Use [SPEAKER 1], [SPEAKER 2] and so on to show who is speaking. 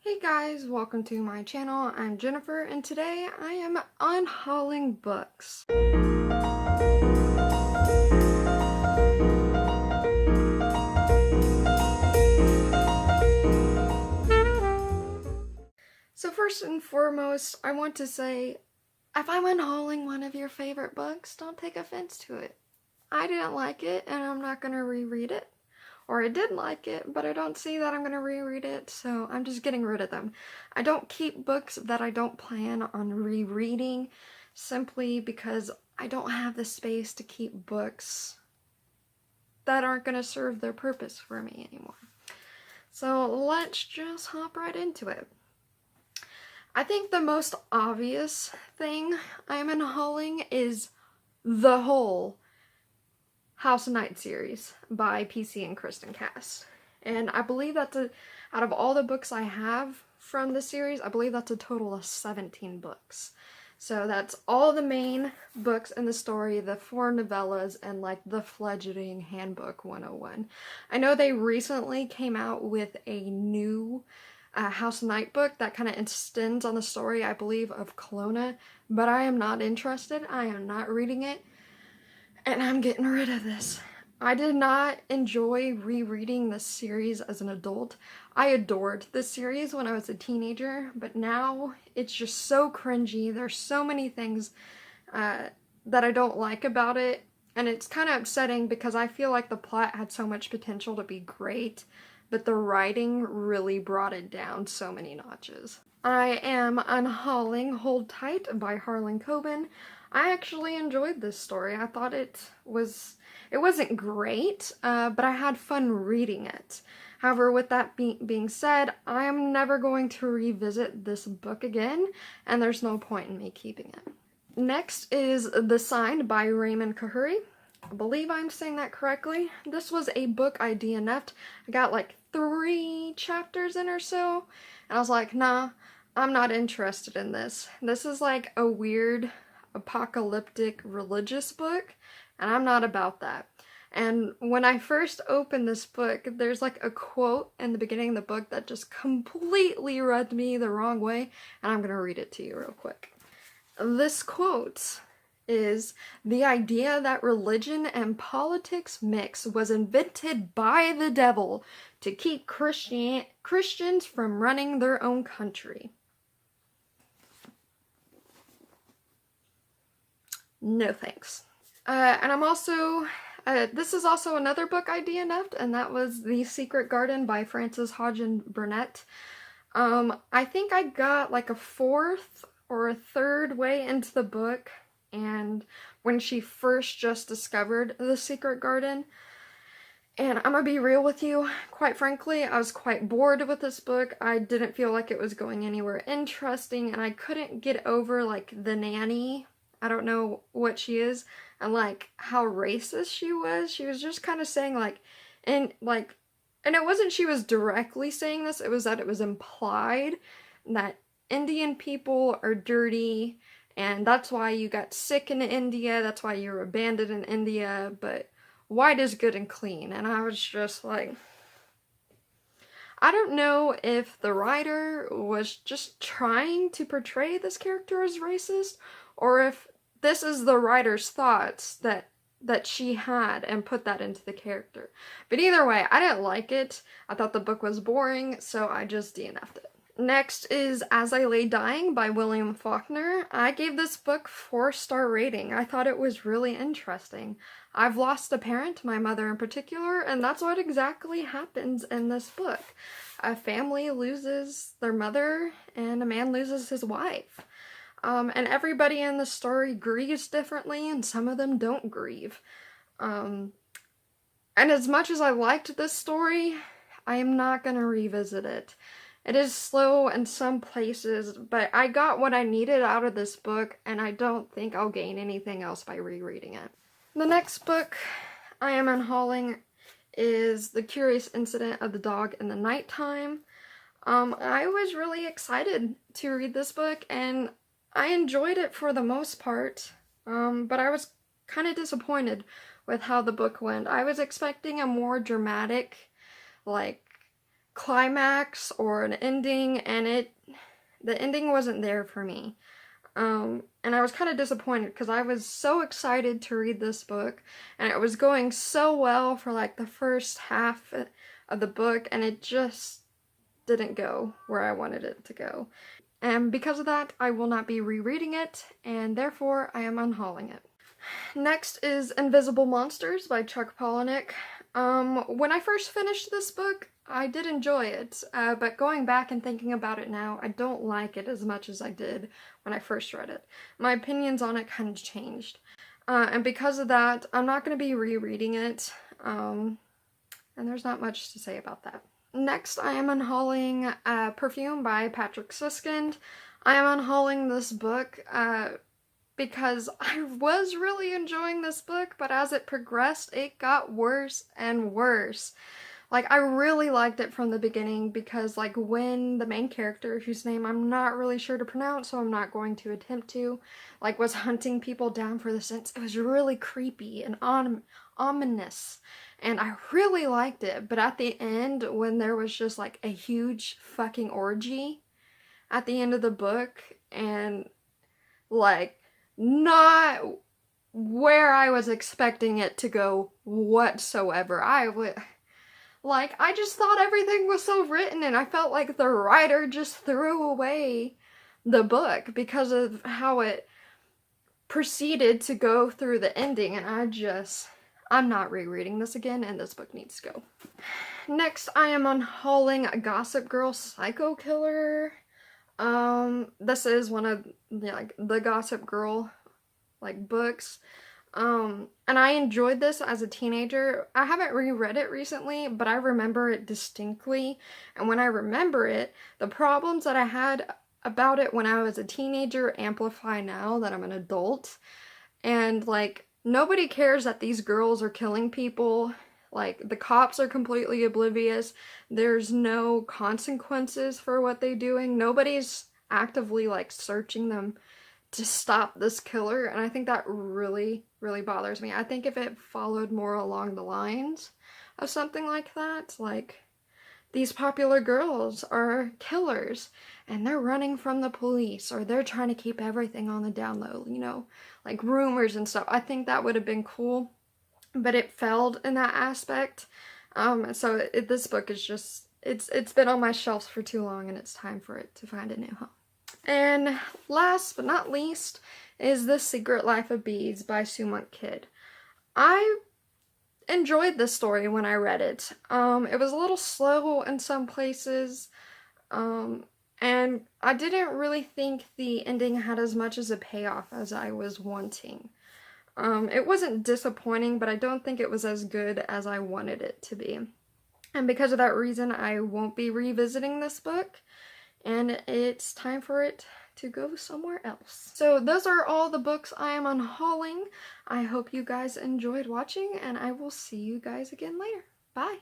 [SPEAKER 1] Hey guys, welcome to my channel. I'm Jennifer and today I am unhauling books. So first and foremost, I want to say, if I'm unhauling one of your favorite books, don't take offense to it. I didn't like it and I'm not going to reread it. Or I did like it, but I don't see that I'm going to reread it, so I'm just getting rid of them. I don't keep books that I don't plan on rereading simply because I don't have the space to keep books that aren't going to serve their purpose for me anymore. So let's just hop right into it. I think the most obvious thing I'm unhauling is the whole House of Night series by PC and Kristin cast. And I believe that's out of all the books I have from the series, I believe that's a total of 17 books. So that's all the main books in the story, the 4 novellas, and like the fledgling handbook 101. I know they recently came out with a new House of Night book that kind of extends on the story, I believe, of Kelowna, but I am not interested. I am not reading it. And I'm getting rid of this. I did not enjoy rereading this series as an adult. I adored this series when I was a teenager, but now it's just so cringy. There's so many things that I don't like about it, and it's kind of upsetting because I feel like the plot had so much potential to be great, but the writing really brought it down so many notches. I am unhauling Hold Tight by Harlan Coben. I actually enjoyed this story. I thought it wasn't great, but I had fun reading it. However, with that being said, I am never going to revisit this book again, and there's no point in me keeping it. Next is The Sign by Raymond Khoury. I believe I'm saying that correctly. This was a book I DNF'd. I got like 3 chapters in or so, and I was like, nah, I'm not interested in this. This is like a weird apocalyptic religious book, and I'm not about that. And when I first opened this book, there's like a quote in the beginning of the book that just completely rubbed me the wrong way, and I'm gonna read it to you real quick. This quote is, "The idea that religion and politics mix was invented by the devil to keep Christians from running their own country." No thanks. And I'm also, this is also another book I DNF'd, and that was The Secret Garden by Frances Hodgson Burnett. I think I got like a 4th or a 3rd way into the book, and when she first just discovered The Secret Garden, and I'm gonna be real with you, quite frankly, I was quite bored with this book. I didn't feel like it was going anywhere interesting, and I couldn't get over like the nanny. I don't know what she is, and like how racist she was. She was just kind of saying like, and it wasn't she was directly saying this, it was that it was implied that Indian people are dirty, and that's why you got sick in India, that's why you were abandoned in India, but white is good and clean. And I was just like, I don't know if the writer was just trying to portray this character as racist, or if this is the writer's thoughts that she had and put that into the character. But either way, I didn't like it. I thought the book was boring, so I just DNF'd it. Next is As I Lay Dying by William Faulkner. I gave this book 4-star rating. I thought it was really interesting. I've lost a parent, my mother in particular, and that's what exactly happens in this book. A family loses their mother, and a man loses his wife. And everybody in the story grieves differently, and some of them don't grieve. And as much as I liked this story, I am not going to revisit it. It is slow in some places, but I got what I needed out of this book, and I don't think I'll gain anything else by rereading it. The next book I am unhauling is The Curious Incident of the Dog in the Nighttime. I was really excited to read this book, and I enjoyed it for the most part, but I was kind of disappointed with how the book went. I was expecting a more dramatic, like, climax or an ending, and the ending wasn't there for me. And I was kind of disappointed because I was so excited to read this book, and it was going so well for like the first half of the book, and it just didn't go where I wanted it to go. And because of that, I will not be rereading it, and therefore I am unhauling it. Next is Invisible Monsters by Chuck Palahniuk. When I first finished this book, I did enjoy it, but going back and thinking about it now, I don't like it as much as I did when I first read it. My opinions on it kind of changed. And because of that, I'm not going to be rereading it, and there's not much to say about that. Next, I am unhauling Perfume by Patrick Suskind. I am unhauling this book because I was really enjoying this book, but as it progressed, it got worse and worse. Like, I really liked it from the beginning because, like, when the main character, whose name I'm not really sure to pronounce, so I'm not going to attempt to, like, was hunting people down for the scents, it was really creepy and ominous, and I really liked it. But at the end, when there was just, like, a huge fucking orgy at the end of the book, and, like, not where I was expecting it to go whatsoever, I just thought everything was so written, and I felt like the writer just threw away the book because of how it proceeded to go through the ending, and I'm not rereading this again, and this book needs to go. Next, I am unhauling Gossip Girl Psycho Killer. This is one of the Gossip Girl books. And I enjoyed this as a teenager. I haven't reread it recently, but I remember it distinctly. And when I remember it, the problems that I had about it when I was a teenager amplify now that I'm an adult. And, like, nobody cares that these girls are killing people. Like, the cops are completely oblivious. There's no consequences for what they're doing. Nobody's actively, like, searching them to stop this killer, and I think that really, really bothers me. I think if it followed more along the lines of something like that, like, these popular girls are killers, and they're running from the police, or they're trying to keep everything on the down low, you know, like rumors and stuff. I think that would have been cool, but it failed in that aspect. This book is just, it's been on my shelves for too long, and it's time for it to find a new home. And last but not least is The Secret Life of Bees by Sue Monk Kidd. I enjoyed this story when I read it. It was a little slow in some places, and I didn't really think the ending had as much as a payoff as I was wanting. It wasn't disappointing, but I don't think it was as good as I wanted it to be. And because of that reason, I won't be revisiting this book. And it's time for it to go somewhere else. So those are all the books I am unhauling. I hope you guys enjoyed watching, and I will see you guys again later. Bye!